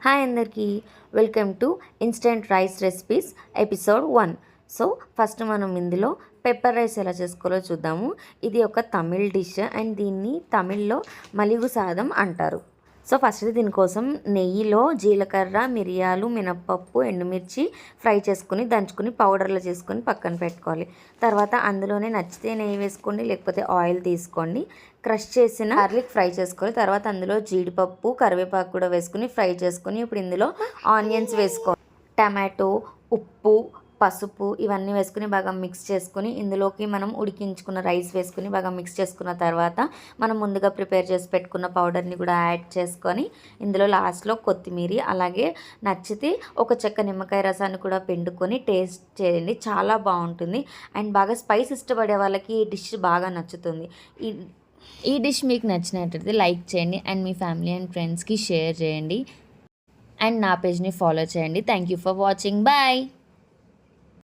Hi అందరికీ, welcome to instant rice recipes episode 1. So first మనం ఇందులో పెప్పర్ రైస్ ఎలా చేసుకోవాలో చూద్దాము. ఇది ఒక తమిళ్ డిష్ అండ్ దీన్ని తమిళ్లో మలిగు సాదం అంటారు. సో ఫస్ట్ దీనికోసం నెయ్యిలో జీలకర్ర, మిరియాలు, మినప్పప్పు, ఎండుమిర్చి ఫ్రై చేసుకుని దంచుకుని పౌడర్లో చేసుకొని పక్కన పెట్టుకోవాలి. తర్వాత అందులోనే నచ్చితే నెయ్యి వేసుకోండి, లేకపోతే ఆయిల్ తీసుకోండి. క్రష్ చేసిన గార్లిక్ ఫ్రై చేసుకోవాలి. తర్వాత అందులో జీడిపప్పు, కరివేపాకు కూడా వేసుకుని ఫ్రై చేసుకుని ఇప్పుడు ఇందులో ఆనియన్స్ వేసుకోవాలి. టమాటో, ఉప్పు, పసుపు ఇవన్నీ వేసుకుని బాగా మిక్స్ చేసుకుని ఇందులోకి మనం ఉడికించుకున్న రైస్ వేసుకుని బాగా మిక్స్ చేసుకున్న తర్వాత మనం ముందుగా ప్రిపేర్ చేసి పెట్టుకున్న పౌడర్ని కూడా యాడ్ చేసుకొని ఇందులో లాస్ట్లో కొత్తిమీర, అలాగే నచ్చితే ఒక చెక్క నిమ్మకాయ రసాన్ని కూడా పిండుకొని టేస్ట్ చేయండి, చాలా బాగుంటుంది. అండ్ బాగా స్పైస్ ఇష్టపడే వాళ్ళకి ఈ డిష్ బాగా నచ్చుతుంది. ఈ డిష్ మీకు నచ్చినట్లయితే లైక్ చేయండి అండ్ మీ ఫ్యామిలీ అండ్ ఫ్రెండ్స్కి షేర్ చేయండి అండ్ నా పేజ్ని ఫాలో చేయండి. Thank you for watching. Bye.